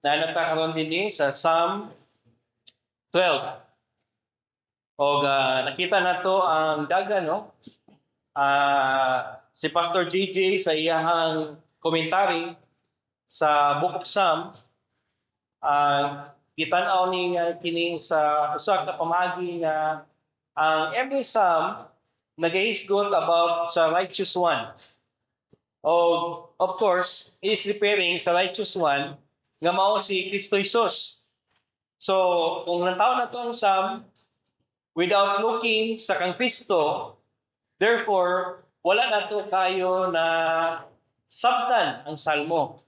na nagkakaroon din sa Psalm 12. O nakita na to ang daga, no? Si Pastor JJ sa iyahang komentary sa Book of Psalm, kitanaw ni kini sa usa ka pamagi nga ang every psalm nagahisgot about sa righteous one. Of course, is referring sa righteous one nga mao si Kristo Jesus. So, kung nantaw na to ang psalm without looking sa kang Kristo, therefore, wala na to kayo na sabtan ang salmo.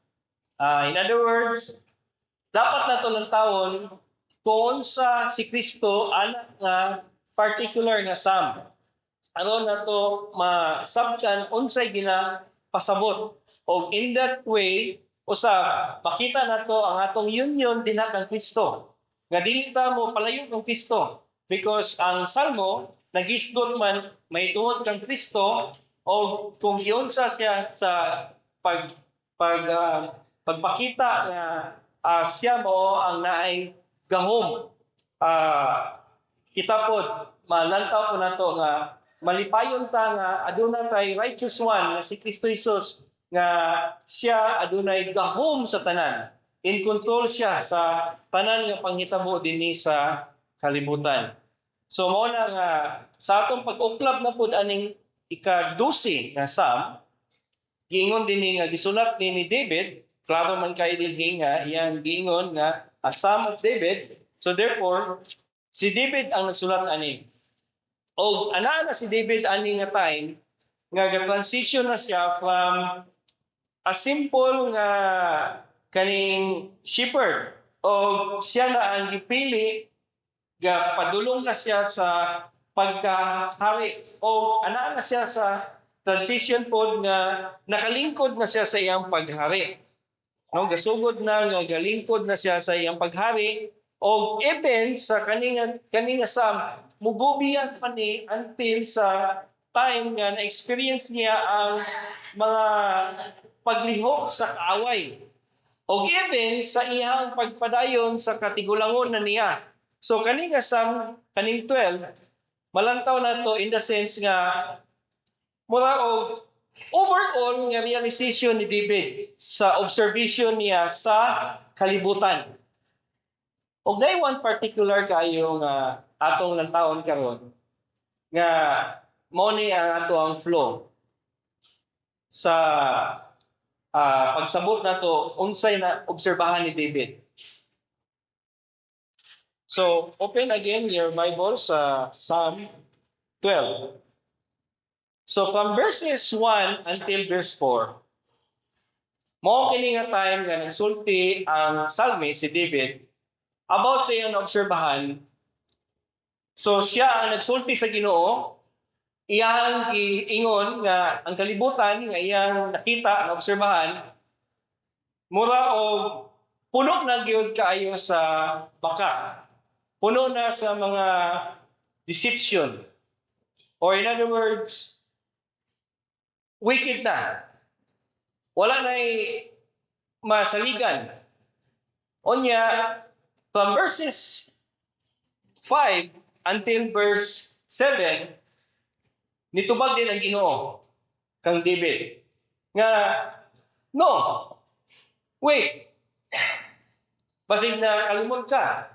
In other words, dapat na to ng taon kung sa si Kristo anak nga particular nga psalm. Aron na to masabtan unsay ginapasabot. O in that way, makita na to ang atong union din kang Kristo. Nga dili ta mo palayo kang Kristo. Because ang salmo, nag-isgot man may tungod kang Kristo, o kung iyon siya sa pagpakita nga siya mo ang naay gahom. Kita po, malantaw po na to nga malipayon ta nga aduna tay righteous one nga si Kristo Jesus nga siya adunay gahom sa tanan. In control siya sa tanan nga panghitabo dinhi sa kalibutan. So mao na nga sa atong pag-uklab na pud aning ika-12 nga Psalm, giingon dinhi nga gisulat ni David, klaro man kay dinhi nga iyang giingon nga a Psalm of David. So therefore, si David ang nagsulat ani. O anaa na si David ani nga time nga transition na siya from a simple nga kaning shepherd, o siya na ang gipili nga padulong na siya sa pagkahari, o anaa na siya sa transition pod nga nakalingkod na siya sa iyang paghari. No, gasugod na nga galingkod na siya sa iyang paghari, o even sa kaninga Psalm mugubiyan pa ni until sa time nga na-experience niya ang mga paglihok sa kaaway. O even sa iyang pagpadayon sa katigulangon na niya. So kaninga Psalm, kaning 12, malantaw na to in the sense nga mura og overall nga realization ni David sa observation niya sa kalibutan. Og na one particular kayo nga atong nantawon karon nga mao ni ang ato ang flow sa pagsabot nato unsay na obserbahan ni David. So open again your Bible sa Psalm 12. So from verses 1 until verse 4, mao kini nga time nga nagsulti ang psalmist si David about sa iyang obserbahan. So siya ang nagsulti sa Ginoo, iyang giingon nga ang kalibutan nga iyang nakita na obserbahan mura og puno na gyud kaayo sa baka. Puno na sa mga deception. Or in other words, wicked na. Wala na'y masaligan. Onya, from verses 5 until verse 7, nitubag din ang Ginoo kang David. Nga, no, wait, basig na kalimot ka.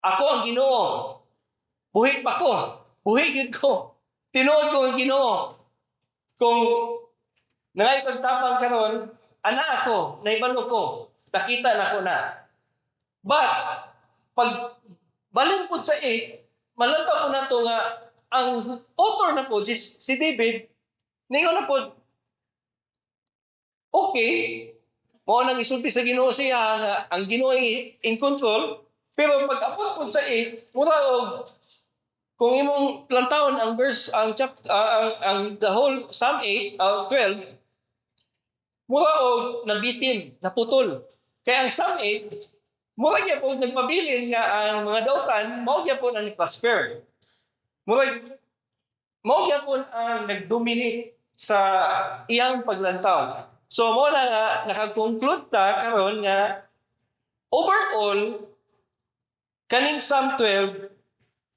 Ako ang Ginoo. Buhi pa ko. Buhi yun ko. Tinuod ko ang Ginoo. Kung nangay pagtapang karon, ana ako, naibalo ko, nakita na ko na. But, pag balin po sa 8, malantaw ko na to nga, ang author na po, si David, ningon na po, okay, mo nang isulti sa Ginoo siya nga ang Ginoo in control, pero pag apod po sa 8, mura og kung imong lantawon ang verse ang chapter ang the whole Psalm 8 12, mura og nabitin, naputol. Kaya ang Psalm 8 mura gyud po nagpabilin nga ang mga dautan mao gyud po ang prosper. Mura mao gyud po ang nagdominate sa iyang paglantaw. So mo na nga nakakonclude ta karon nga overall kaning Psalm 12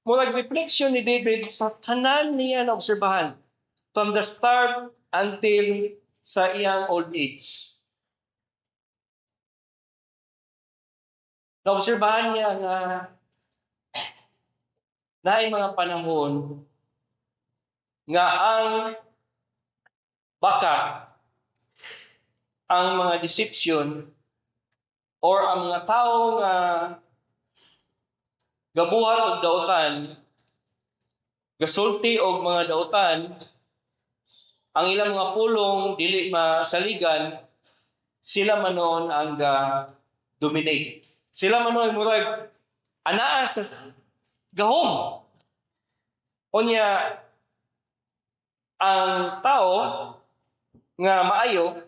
murag reflection ni David sa tanan niya na obserbahan from the start until sa iyang old age. Naobserbahan niya nga naay mga panahon nga ang baka, ang mga deception, or ang mga tao nga gabuhat og dautan, gasulti og mga dautan, ang ilang mga pulong dili masaligan, sila manon ang dominate. Sila manon murag anaa sa gahom. Unya ang tao nga maayo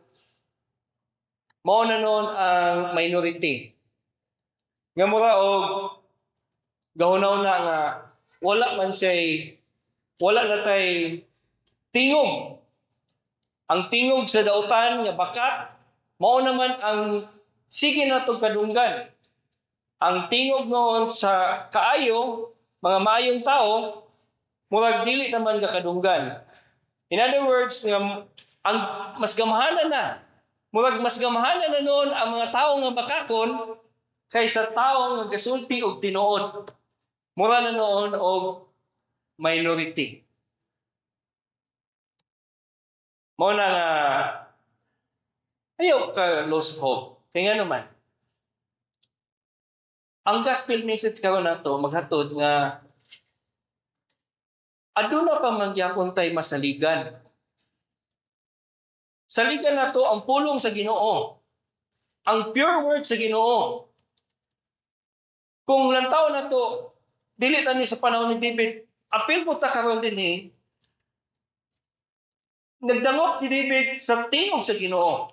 mao na nun ang minority. Nga mura og gahunaw na nga wala na tay tingog. Ang tingog sa dautan nga bakat mao naman ang sige natong kadunggan. Ang tingog noon sa kaayo, mga maayong tao, murag dili naman ka kadunggan. In other words, ang mas gamahanan na. Murag mas gamahanan na noon ang mga tao nga bakakon kaysa tao nga gasulti og tinuod. Mura na noon og minority. Mao na nga ayaw ka lose hope. Kaya nga naman, ang gospel message karon nato maghatod nga aduna pa man gyapon tay masaligan. Saligan nato ang pulong sa Ginoo. Ang pure word sa Ginoo. Kung lantaw nato dili ta ni sa panahon ni David, apil po ta karon dinhi. Nagdangop si David sa tingog sa Ginoo.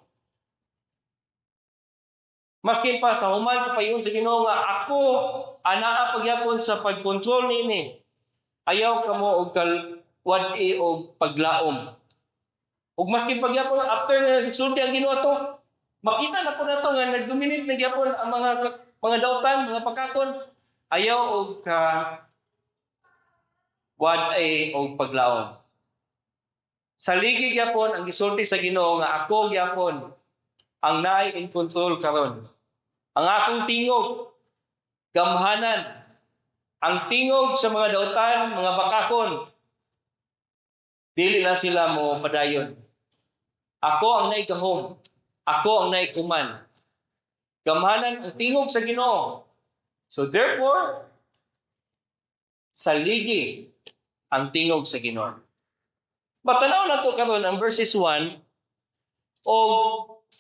Maski pa sa human payon sa Ginoo nga ako anaa pagyapon sa pagkontrol nini. Ayaw kamo og wad-i og paglaom. Ug maski pagyapon after nga sulti ang Ginoo to, makita na po nato nga nagdominate na gyapon ang mga dautan, mga pakakon. Ayaw og wad-i og paglaom. Saligi gyapon ang gisulti sa Ginoo nga ako gyapon ang naay in control karon. Ang akong tingog, gamhanan, ang tingog sa mga dautan, mga bakakon, dili na sila mo padayon. Ako ang naay gahom, ako ang naay kuman. Gamhanan ang tingog sa Ginoo. So therefore, saligi ang tingog sa Ginoo. Matanaw na to karon ang verses 1 o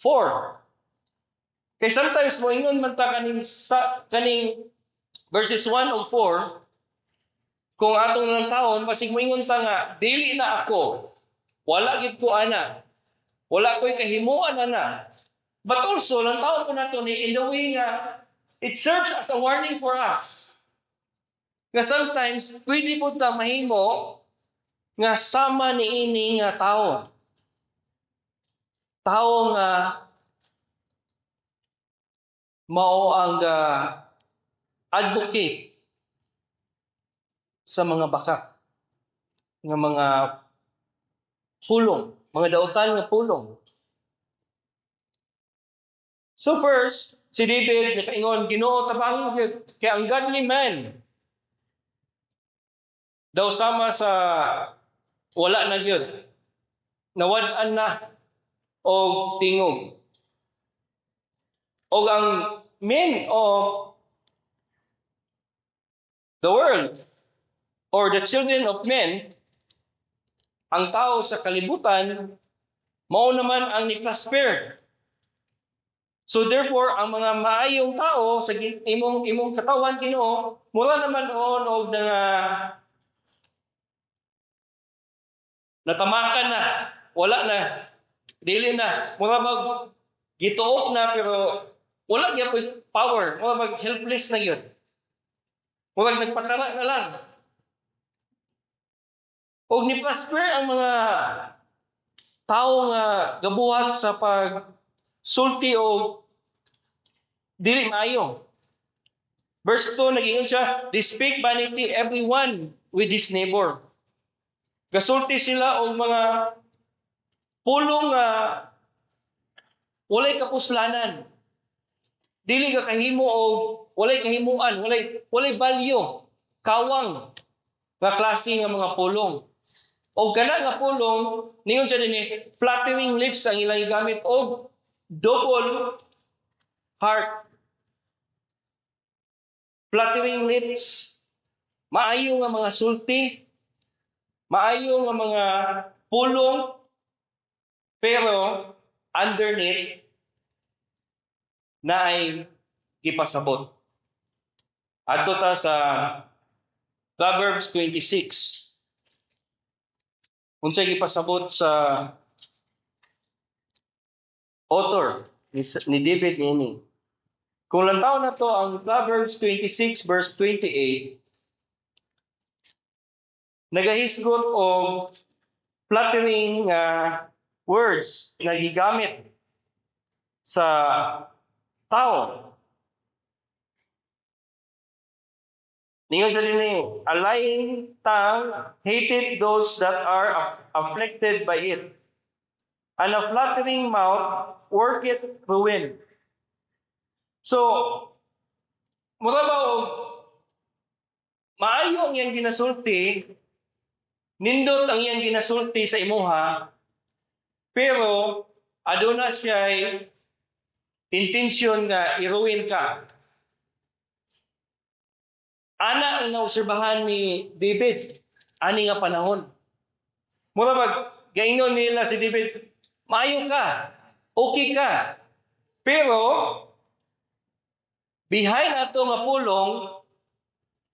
4. Kay sometimes mo ingon man ta kaning verses 1 o 4 kung atong lang taon basig mo ingon ta nga dili na ako, wala gid ko ana, wala ko'y kahimuan ana. But also lang taon ko nato ni in the way nga it serves as a warning for us. Nga sometimes pwede po ta mahimo nga sama ni ini nga tao. Tao nga mao ang advocate sa mga baka nga mga pulong, mga dautan nga pulong. So first, si David nakaingon, Ginoo tabang kay ang godly man daw sama sa wala na gyud. Nawad-an na og tingog. Og ang men of the world or the children of men, ang tao sa kalibutan, mao naman ang ni-prosper. So therefore, ang mga maayong tao sa imong katawan Ginoo, mura naman og natamakan na, wala na, dili na, mura mag gituok na pero wala gyud power, mura mag helpless na gyud. Mura nagpakara na lang. Og ni prosper ang mga tao nga gabuhat sa pagsulti o dili maayo. Verse 2, nag-ingon siya, they speak vanity everyone with his neighbor. Gasulti sila og mga pulong nga walay kapuslanan. Dili ka kahimo og walay kahimuan, walay value, kawang nga klase nga mga pulong. O kana nga pulong, niyon siya dinhi, flattering lips ang ilang gamit og double heart. Flattering lips, maayo nga mga sulti, maayo nga mga pulong, pero underneath na ay gipasabot. Adto ta sa Proverbs 26. Unsay gipasabot sa author ni David ini. Kung lantaw na to ang Proverbs 26 verse 28, nagahisgot og flattering words na gigamit sa tao. Ningon siya din a lying tongue hated those that are afflicted by it. And a flattering mouth worketh ruin. So, mura ba maayo ang iyang ginasulti, nindot ang iyang ginasulti sa imuha, pero aduna siya'y intensyon nga iruin ka. Ana ang naobserbahan ni David, ani nga panahon. Mura ba, gaingon nila si David, maayo ka, okay ka, pero behind ato nga pulong,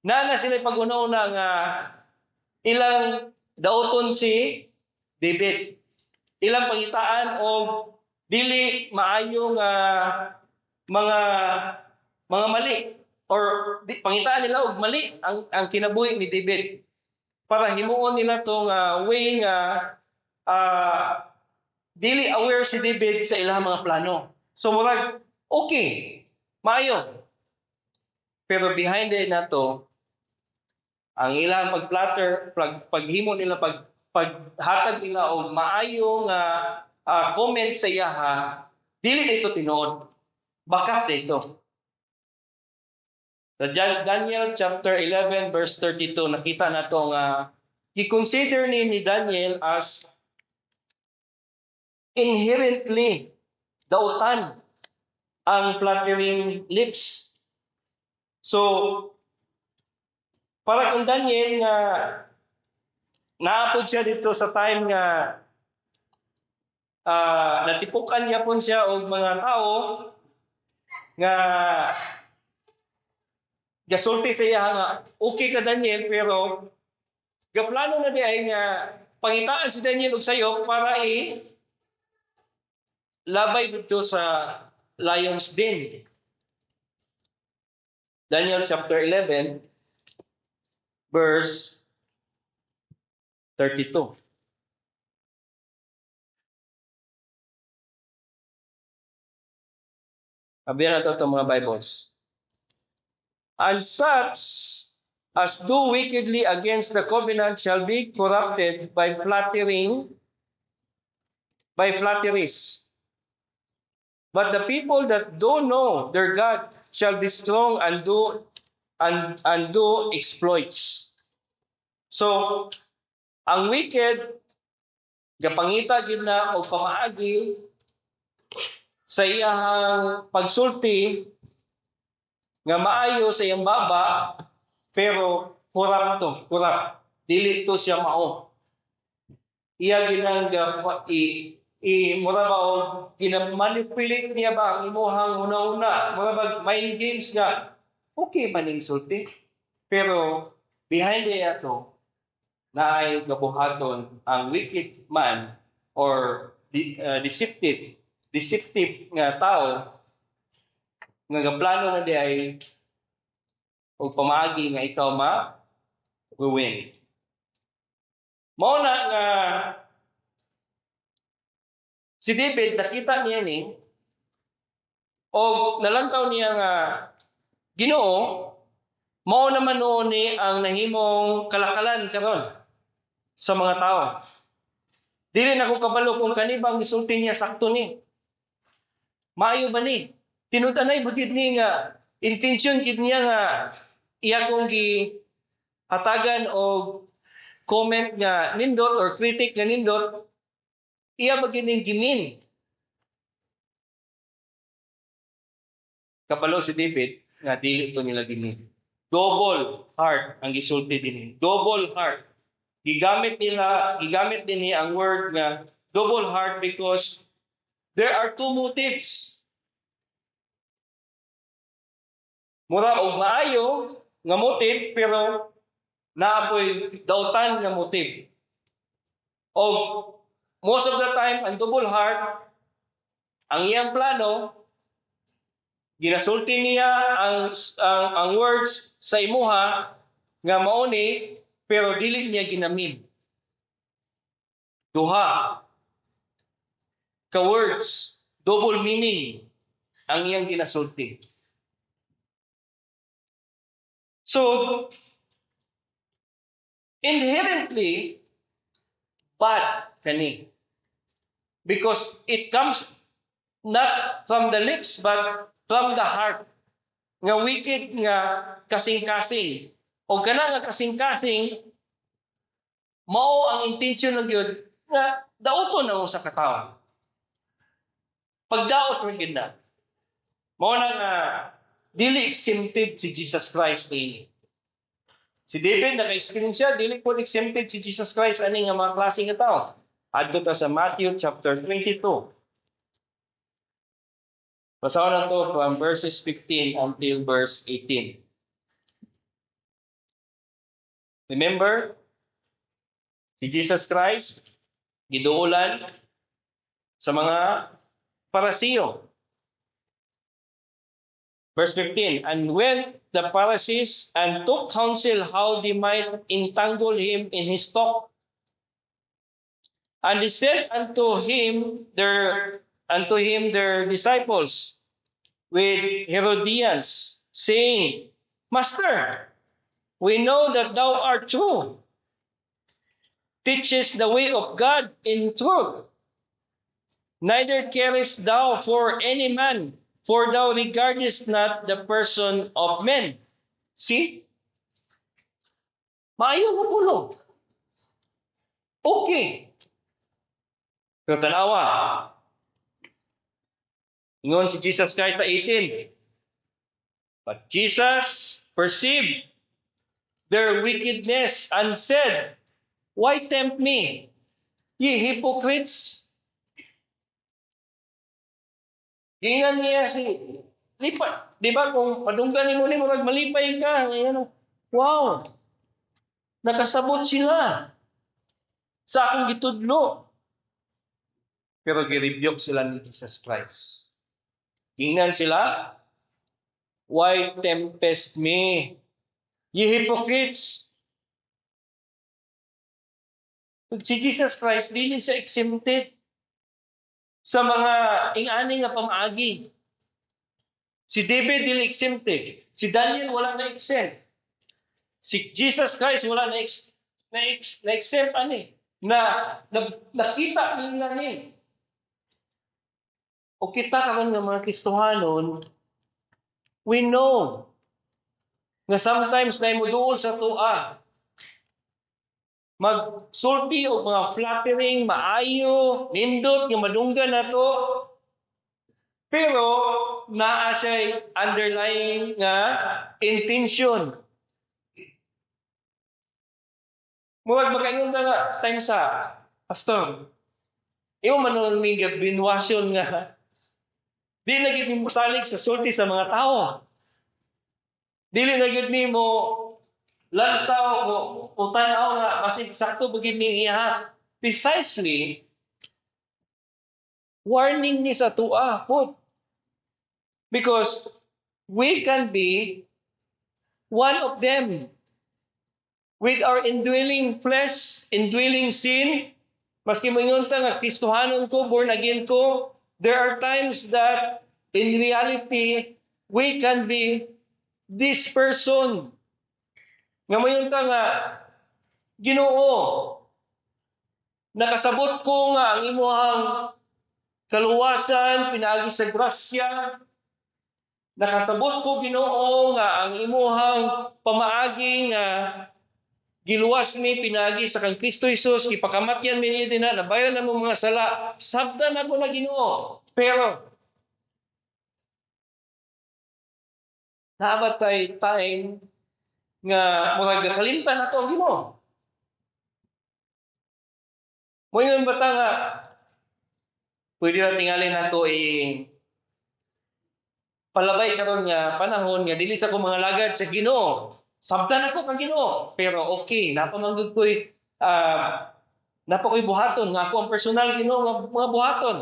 na sila pag-una-una nga ilang daoton si David. Ilang pangitaan o dili maayo nga mga mali or pangitaan nila og mali ang kinabuhi ni David para himuon nila tong way nga dili aware si David sa ilang mga plano. So murag okay, maayo. Pero behind it na to, ang ilang pag-platter, paghimo nila, paghatag nila o maayo nga comment sa iyaha, dili dito tinuod. Bakat dito. Sa Daniel chapter 11 verse 32, nakita na to nga i-consider ni Daniel as inherently dautan ang flattering lips. So, para kung Daniel nga naapod siya dito sa time nga natipukan niya po siya og mga tao nga gasulti sa iya nga okay ka Daniel, pero gaplano na di ay nga pangitaan si Daniel og sayo para labay dito sa lion's den. Daniel chapter 11 verse 32. Sabihan na ito mga Bibles. And such as do wickedly against the covenant shall be corrupted by flatteries. But the people that do know their God shall be strong and do exploits. So, ang wicked, gapangita gid na o pamaagi sa iyang pagsulti nga maayo sa iyang baba, pero kurap. Dili to siya mao. Iya ginang mura ba o ginamanipulate niya ba ang imuhang una-una? Mura ba mind games nga, okay man ning sulti. Pero behind it ato, na ay gabuhaton ang wicked man or deceptive nga tao nga gaplano na di ay og pamaagi nga ikaw ruin. Mao na nga Si David, nakita niya ni, o nalantaw niya nga, Ginoo, mao naman noon ni ang nahimong kalakalan karon sa mga tao. Dili na ko kabalo kung kanibang gisulti niya sakto ni. Maayo ba ni? Tinud-anay bagid ni nga intention gid niya nga iya kong gi hatagan og comment nga nindot or critic nga nindot, iya bagid ning gimin. Kabalo si David nga dili to nila gimin. Double heart ang gisulti dinhi. Double heart. Gigamit din niya ang word nga double heart because there are two motives. Mura og maayo nga motive pero naapoy dautan nga motive. O most of the time ang double heart ang iyang plano ginasulti niya ang words sa imuha nga mao ni pero dili niya ginamit. Duha ka words, double meaning ang iyang ginasulti. So, inherently, bad kani. Because it comes not from the lips, but from the heart. Nga wicked nga kasing-kasing. O kana nga kasing-kasing, mao ang intention ng Diyos nga dauton na mo sa katao. Pagdaot rin yun na. Mao na nga dili exempted si Jesus Christ ini. Si David naka-experience siya, dili po exempted si Jesus Christ ani nga mga klase nga tao. Adto ta sa Matthew chapter 22. Basahin na to from verses 15 until verse 18. Remember, si Jesus Christ giduulan sa mga Parasiyo. Verse 15, and when the Pharisees and took counsel how they might entangle him in his talk, and they said unto him their disciples with Herodians, saying, Master, we know that thou art true, teachest the way of God in truth, neither carest thou for any man, for thou regardest not the person of men. See? Maayo mo pulo. Okay. Pero tanawa. Ingon si Jesus Christ sa 18. But Jesus perceived their wickedness and said, Why tempt me, ye hypocrites? Gingan niya si lipat. Di ba kung padunggan mo ni murag malipay ka, ayan, wow, nakasabot sila sa akong gitudlo. Pero girebuke sila ni Jesus Christ. Gingan sila, why tempest me, ye hypocrites? Si Jesus Christ, dili siya exempted sa mga ingani nga pamaagi. Si David dili exempted. Si Daniel wala na exempt. Si Jesus Christ wala na exempt ani. Nakita nila ni. O kita karon nga mga Kristohanon, we know nga sometimes na imuduol sa tua. Magsulti o mga flattering, maayo, nindot, nga madunggan na to. Pero, naa siya underlying nga intention. Murag makaingon na nga, time sa, Pastor, imo manon may binwasyon nga, di na gid mo salig sa sulti sa mga tao. Dili na gid mo lantaw o tanaw nga masig sakto bagid ni iya. Precisely warning ni sa tua po. Because we can be one of them with our indwelling flesh, indwelling sin, Maski moingon ta nga Kristohanon ko, born again ko, there are times that in reality we can be this person. Nga moingon ta nga Ginoo, nakasabot ko nga ang imuhang kaluwasan pinaagi sa grasya. Nakasabot ko Ginoo nga ang imuhang pamaagi nga giluwas mi pinagi sa kang Kristo Jesus, ipakamatyan mi niya din na, nabayan na mo mga sala. Sabdan ako na Ginoo. Pero, nabatay time nga murag kalimtan na to ang Ginoo. Moingon bata nga, pwede na tingali na to palabay karon nga panahon nga dili sa ko mga lagad sa Ginoo. Sabdan ako kang Ginoo. Pero okay, napamanggod ko'y napakoy buhaton nga ako ang personal Ginoo nga mga buhaton.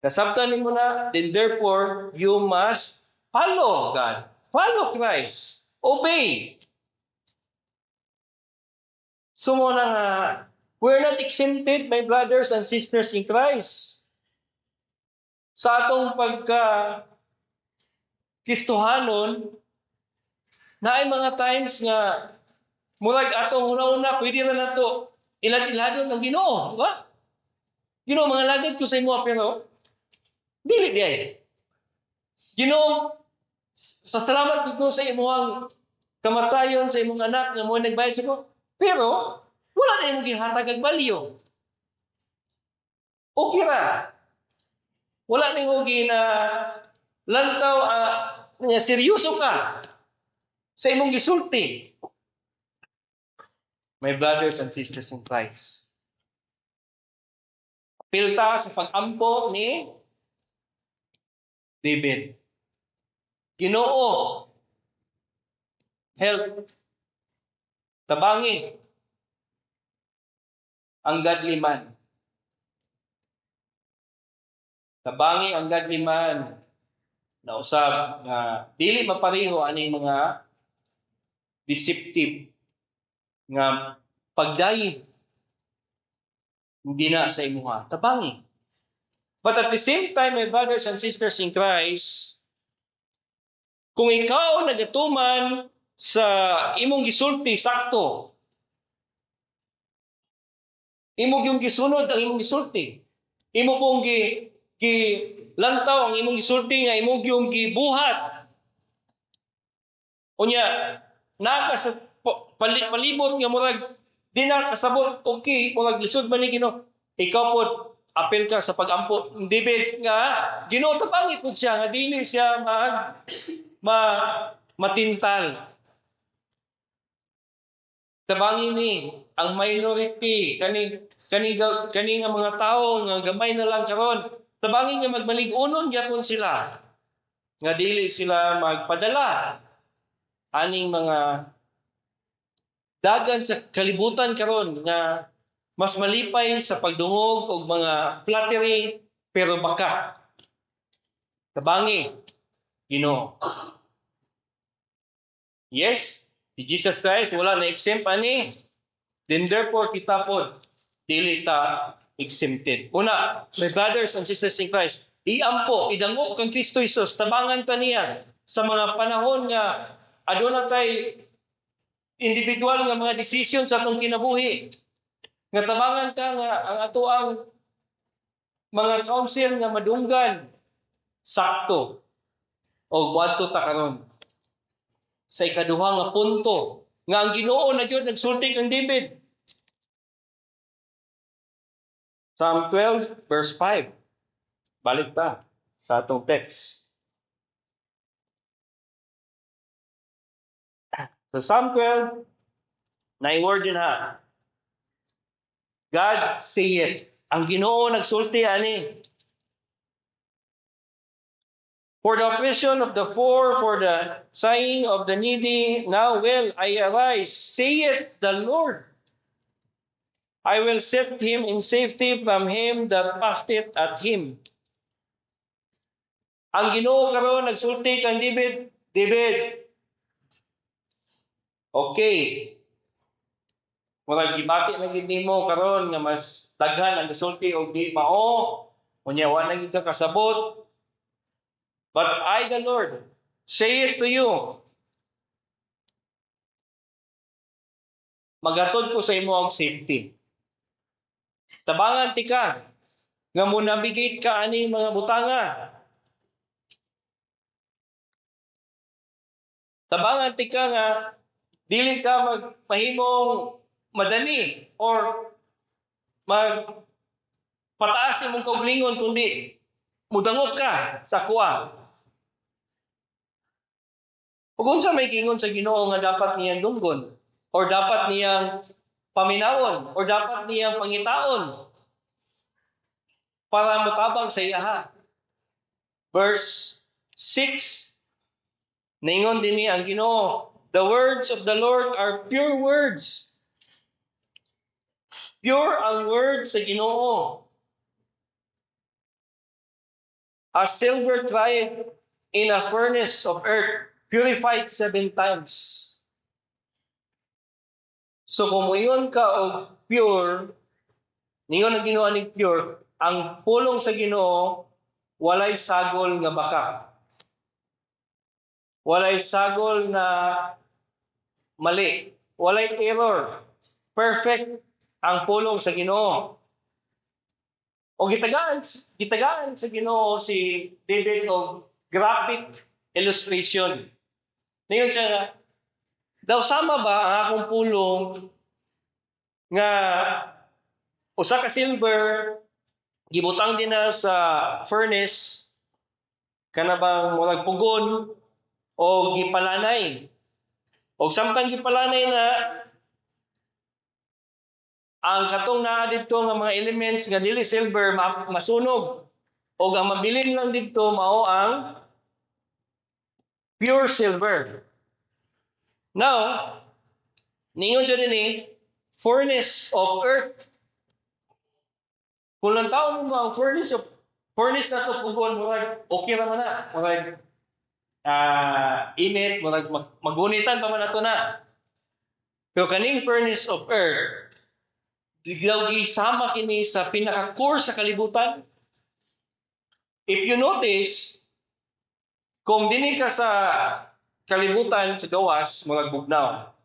Kasabtan nimo na, then therefore you must follow God. Follow Christ. Obey. So mo na nga, we're not exempted, my brothers and sisters in Christ. Sa atong Kristohanon, na ay mga times nga murag atong una-una pwede ra nato ilad-iladon ang Ginoo, di ba? Ginoo mga lagad ko sa imo pero dili di ay. Ginoo, salamat ko sa imong kamatayon sa imong anak nga mo nagbayad sa ko. Pero wala na imong gihatag og balyo. Okay ra. Wala na imong lantaw nga seryoso ka sa imong gisulti. My brothers and sisters in Christ. Pilta sa pag-ampo ni David. Ginoo, help. Tabangi ang godly man. Tabangi ang godly man na usab nga dili mapareho ani mga deceptive nga pagdayi hindi na sa imuha. Tabangi. But at the same time, my brothers and sisters in Christ, kung ikaw nagatuman sa imong gisulti sakto, imo yung gisunod ang imong gisulti, imo pong lantaw ang imong gisulti nga imo yung gibuhat. Unya, naka sa palibot nga murag di na kasabot, okay, murag lisod man ni Ginoo. Ikaw po apel ka sa pag-ampo David nga Ginoo tabangi pud siya nga dili siya matintal. Tabangi ni ang minority kani nga mga tao nga gamay na lang karon. Tabangi nga magmalig-unon gyapon sila. Nga dili sila magpadala aning mga dagan sa kalibutan karon nga mas malipay sa pagdungog og mga flattery pero baka. Tabangi, Ginoo. Yes, si Jesus Christ wala na exempt ani. Then therefore kita pod dili ta exempted. Una, my brothers and sisters in Christ, iampo, idangop kang Kristo Jesus, tabangan ta niya sa mga panahon nga aduna tay individual nga mga decision sa atong kinabuhi. Nga tabangan ka nga ang atoang mga council nga madunggan sakto o buadto ta karon sa ikaduha nga punto nga ang Ginoo na gyud nagsulti kang David. Psalm 12 verse 5. Balik ta sa atong text. Sa Psalm 12, na-word din ha. God say it. Ang Ginoo nagsulti ani. For the oppression of the poor, for the sighing of the needy, now will I arise, saith the Lord. I will set him in safety from him that puffeth at him. Ang Ginoo karon nagsulti kang David, okay, Murag gibati na gid nimo karon nga mas daghan ang gisulti og di mao, unya wa na gid ka kasabot. But I, the Lord, say it to you. Magatod ko sa imo ang safety. Tabangan ti ka nga mo navigate ka ani mga butanga. Tabangan ti ka nga dili ka magpahimong madani or pataas imong kauglingon kundi mudangog ka sa kuwa. Ug unsa may gingon sa Ginoo nga dapat niyang dunggon or dapat niyang paminawon or dapat niyang pangitaon para motabang sa iyaha. Verse 6, ningon dinhi ang Ginoo, the words of the Lord are pure words. Pure ang words sa Ginoo. As silver tried in a furnace of earth, purified 7 times. So kung muyon ka og pure, ningon ang Ginoo aning pure, ang pulong sa Ginoo walay sagol nga baka. Walay sagol na mali. Walay error. Perfect ang pulong sa Ginoo. O gitagaan sa Ginoo si David og graphic illustration. Ngayon siya nga, daw sama ba ang akong pulong nga usa ka silver gibutang din na sa furnace kana bang murag pugon o gipalanay. O samtang gipalanay na ang katong naa didto nga mga elements nga dili silver masunog. O ang mabilin lang didto mao ang pure silver. Now, ningon siya din furnace of earth. Kung lang taon mo ang furnace na ito, pugon, murag, okay naman na. Murag, init, murag, magunitan pa man ito na. Pero kaning furnace of earth, gisama kini sa pinaka-core sa kalibutan. If you notice, kung dini ka sa kalibutan sa gawas, murag bugnaw.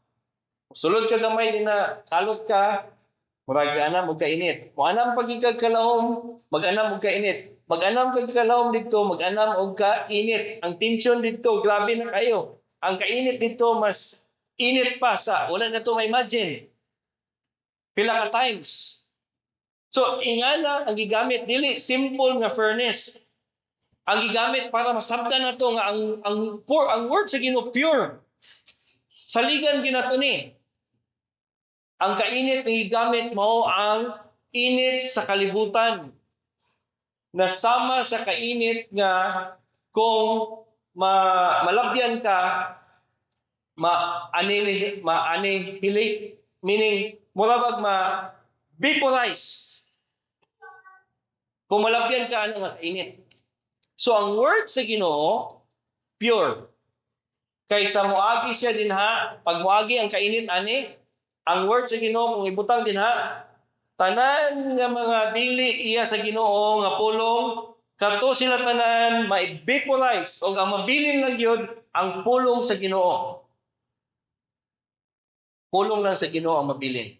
Sulod ka gamay din na kalot ka, murag anam og kainit. Mo anam pagigag kalawom, mag-anam og kainit. Mag-anam kag kalawom didto, mag-anam og kainit. Ang tension didto grabe na kayo. Ang kainit didto mas init pa sa wala na to ma-imagine. Pila ka times. So ingana ang gigamit dili simple nga furnace. Ang gigamit para masabtan na to nga ang word sa Ginoo pure. Saligan ginato ni. Ang kainit nga gigamit mao ang init sa kalibutan. Nasama sa kainit nga kung malabyan ka, ma-annihilate, meaning murabag ma-vaporize. Kung malabyan ka, ano nga kainit. So ang word sa Ginoo pure. Kaysa moagi siya dinha, pag moagi ang kainit ani, ang word sa Ginoo kung ibutang dinha, tanan nga mga dili iya sa Ginoo nga pulong kato sila tanan ma-vaporize o ang mabilin lang gyud ang pulong sa Ginoo. Pulong lang sa Ginoo ang mabilin.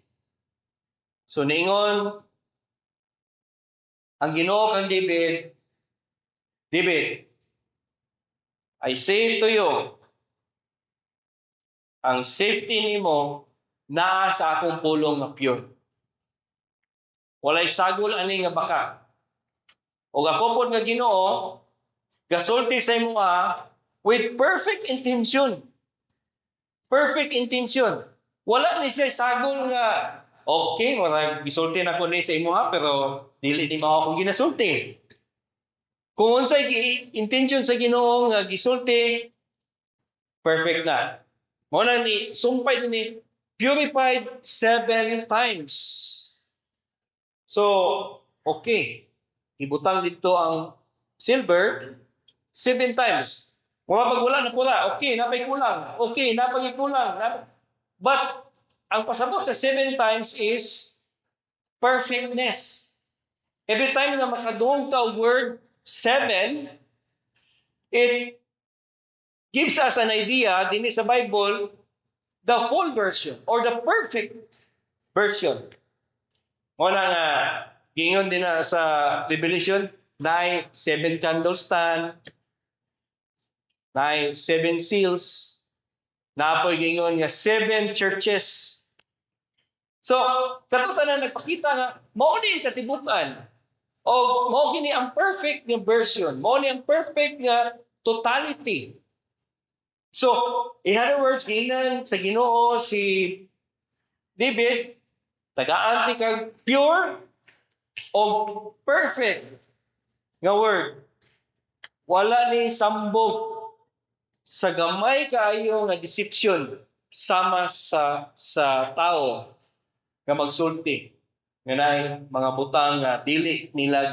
So niingon ang Ginoo kang David, I say to you, ang safety nimo naa sa akong pulong nga pure. Walay sagol ani nga baka. O ako pod nga Ginoo, gasulti sa imo with perfect intention. Perfect intention. Wala ni siya sagol nga okay, wala gisulti na ko ni sa imo pero dili ni mao akong ginasulti. Kung unsay intention sa Ginoo nga gisulti, perfect na. Mo na ni sumpay ni purified 7 times. So, okay. Ibutang dito ang silver 7 times. Mga pag wala na pula, okay, napay kulang. Okay, napay kulang. But ang pasabot sa 7 times is perfectness. Every time na makadungog ka og word 7, it gives us an idea din sa Bible, the full version or the perfect version. Muna nga, gingon din na sa Revelation, na 7 candlestand, na 7 seals, na po gingon nga 7 churches. So, katutan na nagpakita nga, mao ni ang katibukan. O mao kini ang perfect nga version, mao ni ang perfect nga totality. So, in other words, ginan sa Ginoo si David, tagaan ti kag pure o perfect nga word. Wala ni sambog sa gamay kaayo nga deception sama sa tao nga magsulti. Nga nay mga butang nga dili nila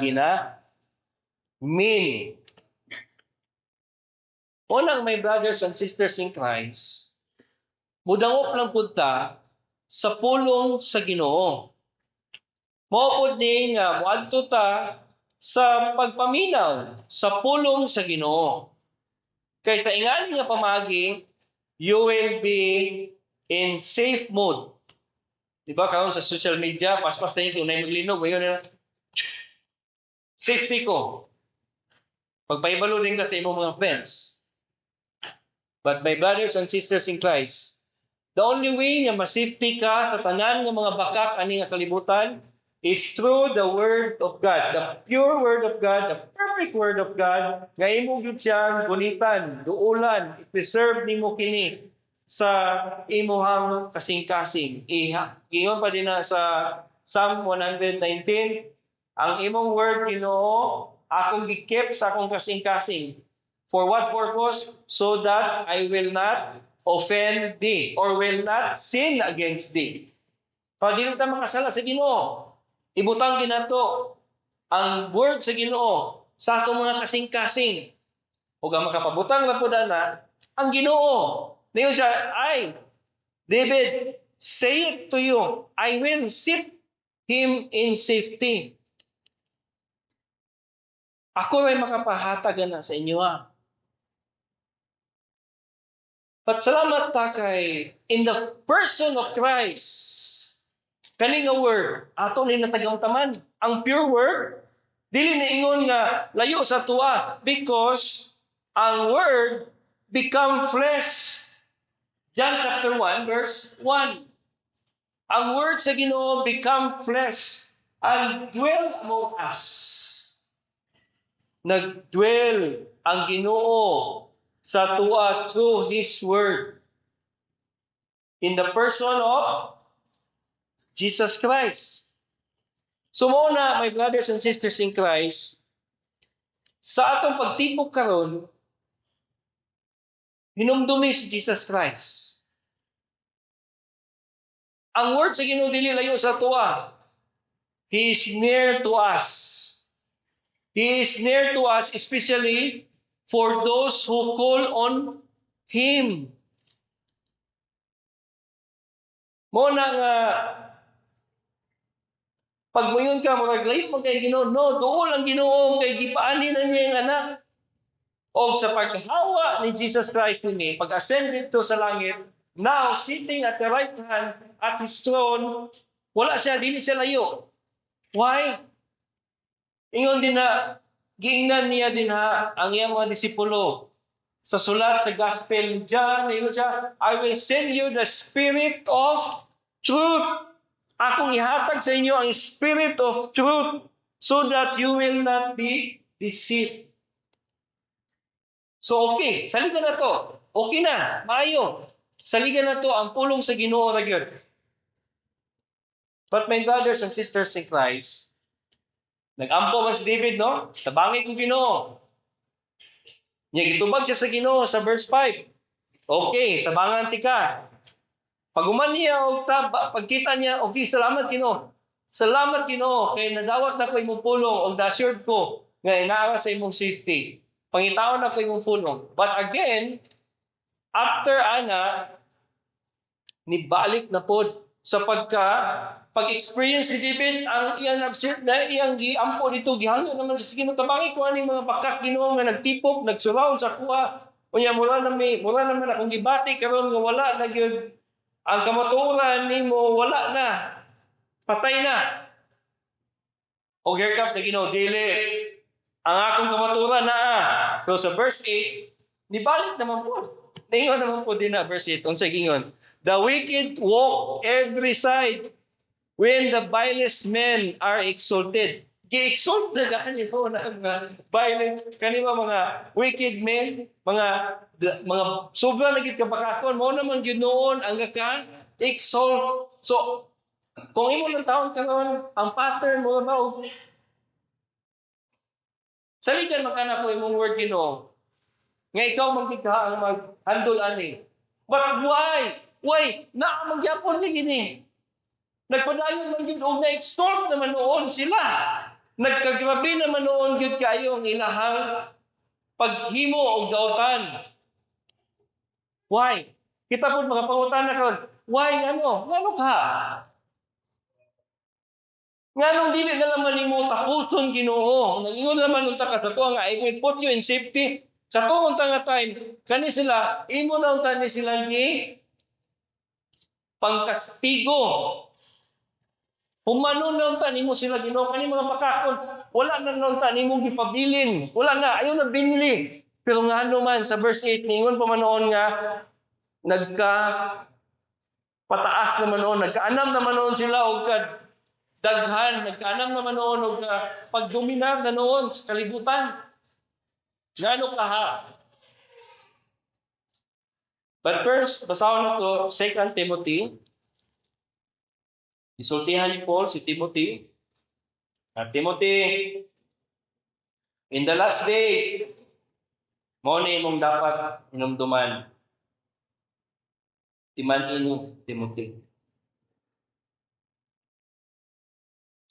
mean. Unang my brothers and sisters in Christ, mudangop lang punta sa pulong sa Ginoo. Mao ni nga moadto ta sa pagpaminaw sa pulong sa Ginoo. Kay sa ingani nga pamagi, you will be in safe mode. Diba karon sa social media, pas-pas tayo kung maglinog, ngayon na safety ko. Pagpaibalo din ka sa imong mga friends. But my brothers and sisters in Christ, the only way nga ma-safety ka sa tanan nga mga bakak ani nga kalibutan is through the Word of God, the pure Word of God, the perfect Word of God, nga imo gyud siyang gunitan, duulan, i-preserve nimo kini sa imuhang kasing-kasing. Ingon pa din na sa Psalm 119, ang imong word Ginoo akong gikip sa akong kasing-kasing. For what purpose? So that I will not offend thee or will not sin against thee. Pag di ta makasala sa Ginoo, ibutang ginato ang word sa Ginoo sa atong mga kasing-kasing. Ug ang makapabutang na pud na ang Ginoo. Niyon siya, David, say it to you, I will sit him in safety. Ako ay makapahatag na sa inyo But salamat ta kay in the person of Christ, kani nga word, ato ni natagamtaman. Ang pure word, dili na ingon nga layo sa tuwa because ang word become flesh. John chapter 1 verse 1. Ang word sa Ginoo become flesh and dwell among us. Nagdwell ang Ginoo sa tuwa through His Word. In the person of Jesus Christ. So muna, my brothers and sisters in Christ, sa atong pagtipok karon, hinumdumi si Jesus Christ. Ang word sa Ginoo dili layo sa tuwa. He is near to us. He is near to us, especially for those who call on Him. Muna nga, pag mayon ka, magaglayo mo kay Ginoo, no, dool ang Ginoo kay gipaani na niya yung anak. O sa paghawa ni Jesus Christ ni pag-ascend dito sa langit, now sitting at the right hand at His throne, wala siya, dili siya layo. Why? Ingon din na, giingnan niya din ang iyang mga disipulo. Sa sulat sa Gospel ni John, ingon siya, I will send you the Spirit of truth. Akong ihatag sa inyo ang Spirit of truth so that you will not be deceived. So okay, saligan na to. Okay na, maayo. Saligan na to ang pulong sa Ginoo ra gyud. But my brothers and sisters in Christ, nag-ampo man si David, no? Tabangi ko Ginoo. Niya gitubag siya sa Ginoo sa verse 5. Okay, tabangan ti ka. Paguman niya og pagkita niya, okay, salamat Ginoo. Salamat Ginoo kay nadawat na ko imong pulong og na-assured ko nga inaara sa imong safety. Pangitaon na ko imong pulong. But again, after nibalik na pod sa pag-experience ni David ang iyang na iyang giampo dito gihango naman sa Ginoo tabangi ko ani mga bakat Ginoo nga nagtipok nagsurround sa kuha unya mura naman akong gibati karon nga wala na gyud ang kamatuoran nimo wala na patay na o here comes the Ginoo dili ang akong kamatuoran naa so sa verse 8 nibalik naman po ningon naman po din na verse 8 unsa gingon the wicked walk every side when the vilest men are exalted. Gi-exalt na gani po na violent kanima mga wicked men, mga sobra na gid kabakakon mo naman gyud noon ang gaka exalt. So kung imo ng taon karon ang pattern mo ba saligan makana po imong word Ginoo nga ikaw magkita ang mag-handle ani. But why? Why? Na magyapon ni gini. Nagpadayon man yun o na-exalt naman noon sila. Nagkagrabe naman noon yun kayo ang ilahang paghimo o dautan. Why? Kita po mga pangutan na karon. Why ano? Ngano ka? Nganong dili na naman nimo tapuson Ginoo. Nag-ingon naman unta ka sa tuwa nga I will put you in safety. Sa tuong nga time, kani sila, imo na unta ni silang pangkastigo. Humano na nimo sila Ginoo kani mga pakakon wala na nang nimo gipabilin wala na ayo na binili pero ngano man sa verse 8 ningon pa manoon nga nagka pataas naman noon nagkaanam naman noon sila og daghan nagkaanam naman noon og pagdominar na noon sa kalibutan ngano kaha but first basahon nato 2 Timothy. Isultihan ni Paul si Timothy. At Timothy, in the last days, mo ni imong dapat inumduman. Timan ini, Timothy.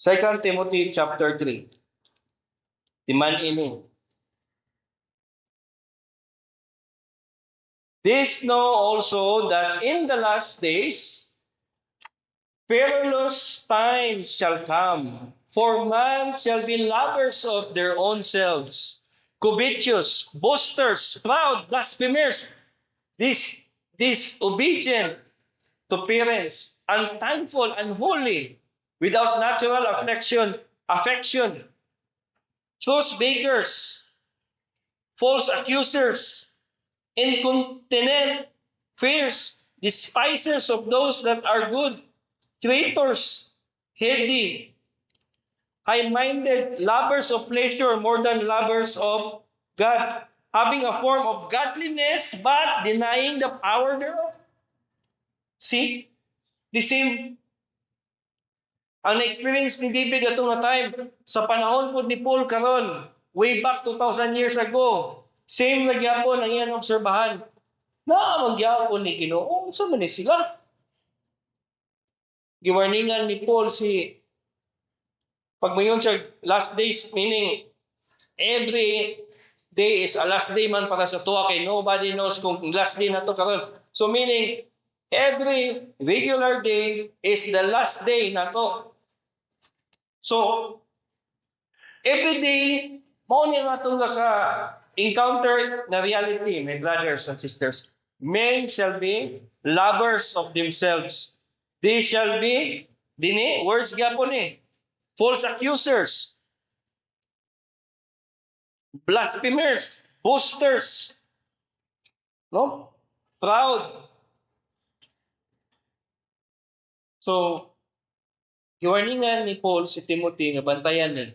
2 Timothy chapter 3. Timan ini. This know also that in the last days, perilous times shall come, for man shall be lovers of their own selves, covetous, boasters, proud, blasphemers, disobedient to parents, unthankful, unholy, without natural affection, truth bakers, false accusers, incontinent, fierce, despisers of those that are good, traitors, heady, high-minded, lovers of pleasure more than lovers of God, having a form of godliness but denying the power thereof. See? The same ang na-experience ni David atong na time sa panahon po ni Paul karon way back 2,000 years ago. Same nagyapon ang iyang obserbahan. Na magyapon ni Ginoo, unsa man ni sila? Giwarningan ni Paul si pagmayon siya last days, meaning every day is a last day man para sa tuwa kay nobody knows kung last day na to karon. So meaning every regular day is the last day na to. So every day mao ni nga itong encounter na reality, my brothers and sisters. Men shall be lovers of themselves. They shall be, words gapon false accusers, blasphemers, boasters, no? Proud. So, giwarningan ni Paul si Timothy nga bantayan ni.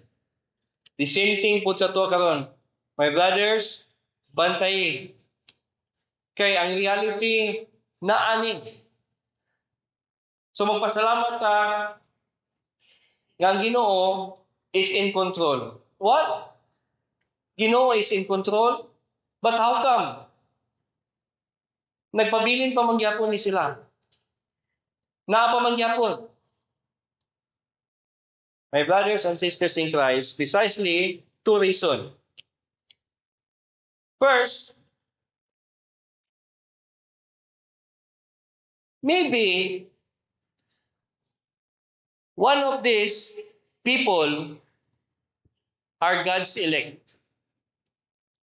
The same thing po sa to karon. My brothers, bantay. Kay ang reality na ani. So magpasalamat ka nga ang Ginoo is in control. What? Ginoo is in control? But how come? Nagpabilin pa mangyapon ni sila. Naapa mangyapon. My brothers and sisters in Christ, precisely two reasons. First, maybe One of these people are God's elect.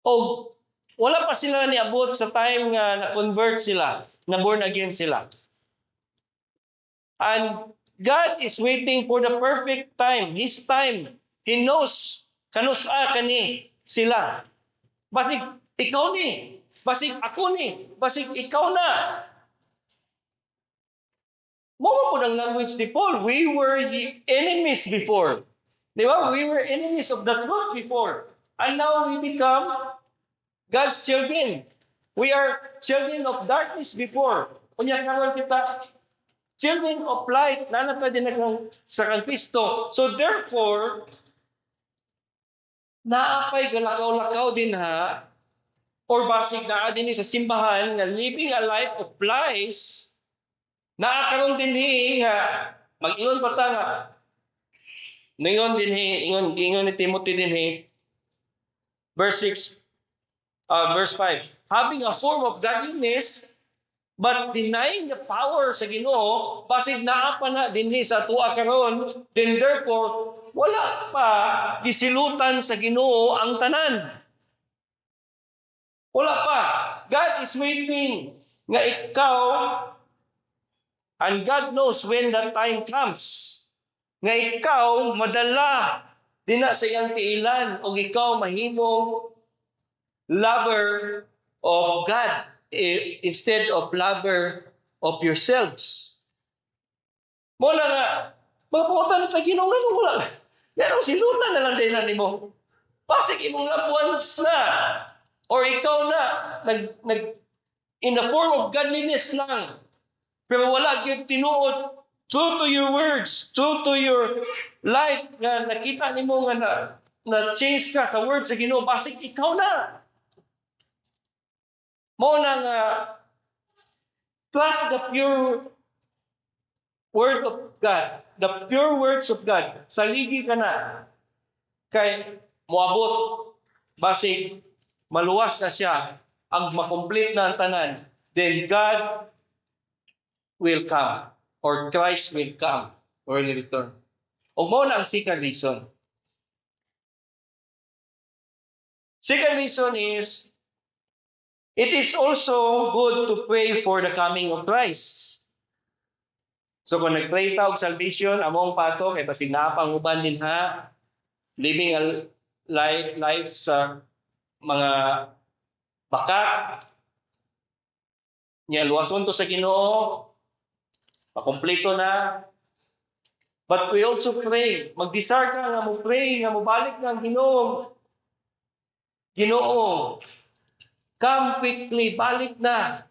O wala pa sila niabot sa time nga na-convert sila, na born again sila. And God is waiting for the perfect time, His time. He knows, kanusa kani sila. Basig ikaw ni, basig ako ni, basig ikaw na. Mo po ng language ni Paul, we were enemies before. Di ba? We were enemies of the truth before. And now we become God's children. We are children of darkness before. Kunya karon kita children of light, nanata din sa kang Kristo. So therefore, naapay galakaw-lakaw din ha, or basig naa din sa simbahan nga living a life of lies, naakaroon din nga mag-ingon pa ta nga ningon din ingon ni Timothy din verse 6 verse 5, having a form of godliness but denying the power sa Ginoo, basig naa pa na dinhi sa tuwa karon, then therefore wala pa gisilutan sa Ginoo ang tanan. Wala pa. God is waiting nga ikaw, and God knows when that time comes, nga ikaw madala dina sa iyang tiilan o ikaw mahimong lover of God instead of lover of yourselves. Mula nga, maputan na Ginoo nga wala. Pero silutan na lang din na nimo. Pasig imong loved ones na. Or ikaw na, in the form of godliness lang. Pero wala gyud tinuod true to your words, true to your life, nga nakita nimo nga na change ka sa words sa Ginoo, basig ikaw na. Mo na nga trust the pure word of God, the pure words of God. Saligi ka na kay moabot basig maluwas na siya ang makomplete na ang tanan, then God will come or Christ will come or will return. O mo na ang second reason. Second reason is, it is also good to pray for the coming of Christ. So kung nag-pray ta og salvation, among pato, kay pasig napang uban din ha, living a life sa mga baka, niya luwason to sa Ginoo, makompleto na. But we also pray, mag-desire ka nga mo pray, nga mo balik ng Ginoo. Ginoo, come quickly, balik na.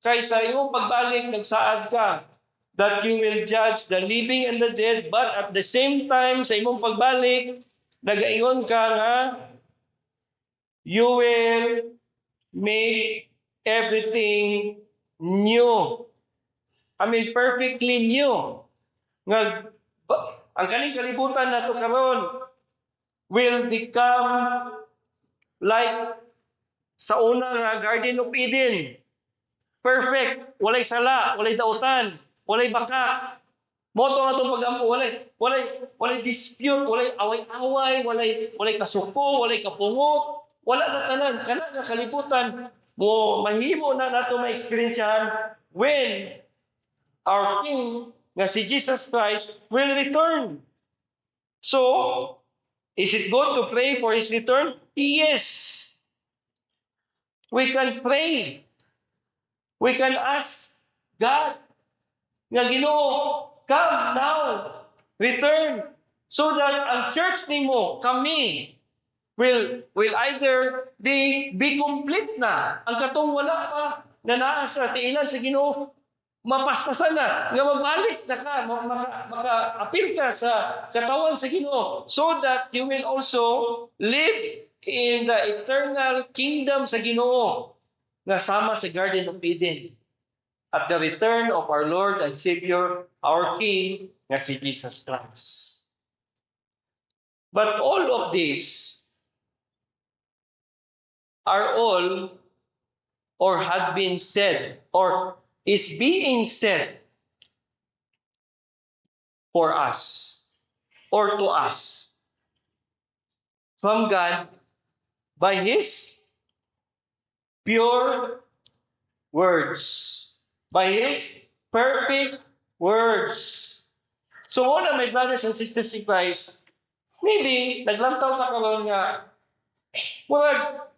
Kaysa iyong pagbalik, nagsaad ka that you will judge the living and the dead, but at the same time, sa imong pagbalik, nagaingon ka nga, you will make everything new. I mean, perfectly new. Nga, ang kaning kalibutan na to karon will become like sa una nga Garden of Eden. Perfect. Walay sala, walay dautan, walay baka. Moto nga itong pag-ampo, walay dispute, walay away-away, walay kasuko, walay kapungot. Wala na tanan. Kana nga kalibutan mo mahimo na nato ma-experiencehan when our King nga si Jesus Christ will return. So, is it good to pray for His return? Yes. We can pray. We can ask God nga Ginoo, come now, return, so that ang church nimo, kami, will either be complete na. Ang katong wala pa na naa sa tiilan sa Ginoo, mapaspasan na, nga mabalik na ka, maka-appeal ka sa katawan sa Ginoo, so that you will also live in the eternal kingdom sa Ginoo, nga sama sa Garden of Eden, at the return of our Lord and Savior, our King, nga si Jesus Christ. But all of these are all or had been said or is being said for us or to us from God by His pure words, by His perfect words. So una, my brothers and sisters in Christ, maybe naglantaw ka karon nga murag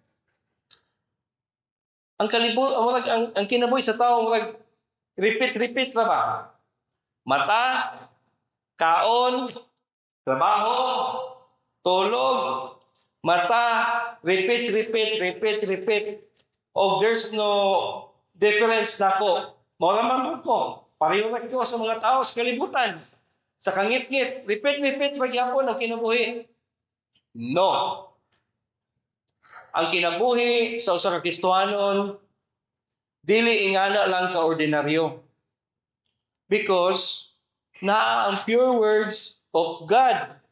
ang kinabuhi sa tao murag repeat ra ba? Mata, kaon, trabaho, tulog, mata, repeat. Oh, there's no difference na ko. Mao naman ko. Pareho ra ko sa mga tao sa kalibutan. Sa kangit-ngit, repeat magyapon ang kinabuhi. No. Ang kinabuhi sa usa ka Kristohanon dili ingana lang ka ordinaryo. Because naa ang pure words of God.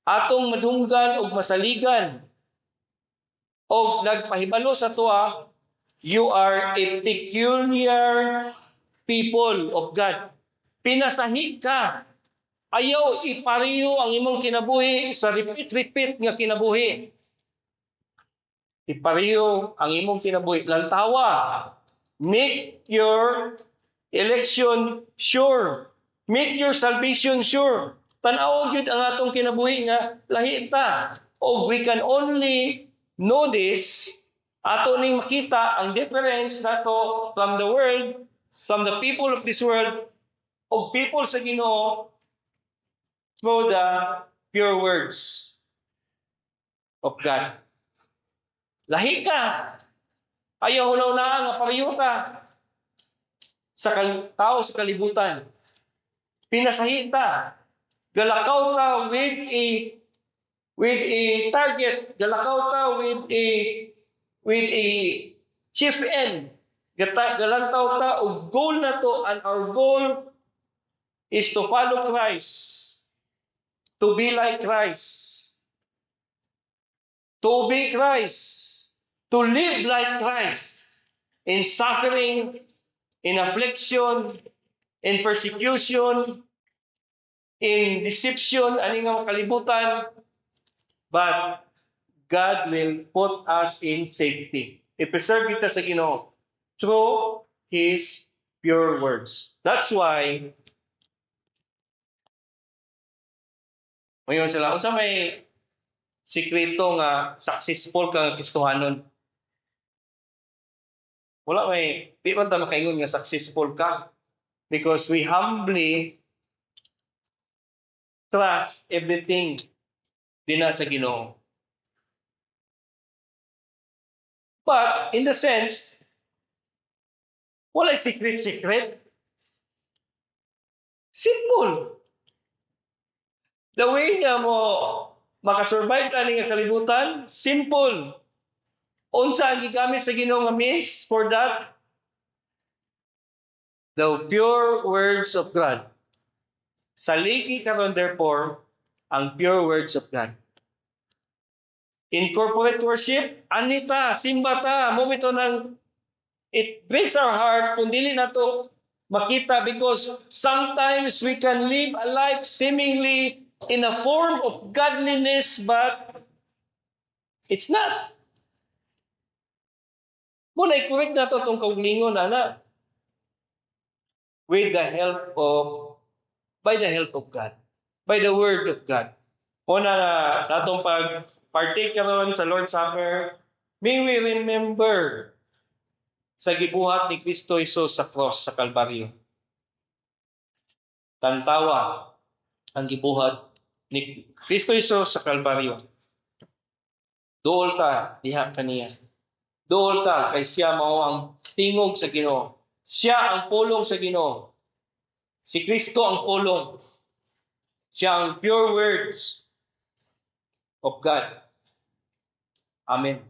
Atong madunggan ug masaligan. O nagpahibalo sa tuwa, you are a peculiar people of God. Pinasahi ka. Ayaw ipariyo ang imong kinabuhi sa repeat nga kinabuhi. Ipariyo ang imong kinabuhi. Lantawa. Make your election sure. Make your salvation sure. Tanaw gyud ang atong kinabuhi nga lahi ta. O we can only know this, ato ning makita ang difference nato from the world, from the people of this world, o people sa Ginoo through the pure words of God. Lahi ka. Ayaw na nga pariyota sa tao sa kalibutan. Pinasahi ta. Galakaw ta with a target, galakaw ta with a chief end. Galantaw ta og goal na to, and our goal is to follow Christ, to be like Christ, to obey Christ, to live like Christ in suffering, in affliction, in persecution, in deception, ani nga makalibutan. But God will put us in safety. I-preserve kita sa Ginoo through His pure words. That's why, ngayon sila, unsa may sikreto nga successful ka Kristohanon? Wala may, di man ta makaingon nga successful ka. Because we humbly trust everything dina sa Ginoo. But in the sense, wala secret. Simple. The way nga mo makasurvive ka nga kalibutan, simple. Unsa ang gigamit sa Ginoo nga means for that? The pure words of God. Saligi karon therefore ang pure words of God. In corporate worship, anita, simba ta, momento ng it breaks our heart kung dili na to makita, because sometimes we can live a life seemingly in a form of godliness, but it's not. Muna i-correct na to itong kauglingon, ana. By the help of God. By the word of God. Una na, sa atong pag-partake karon sa Lord's Supper, may we remember sa gibuhat ni Kristo Jesus sa cross sa Kalbaryo. Tantawa ang gibuhat ni Kristo Jesus sa Kalbaryo. Duol ta diha kaniya. Duol ta kay siya mao ang tingog sa Ginoo. Siya ang pulong sa Ginoo. Si Kristo ang pulong. Siya ang pure words of God. Amen.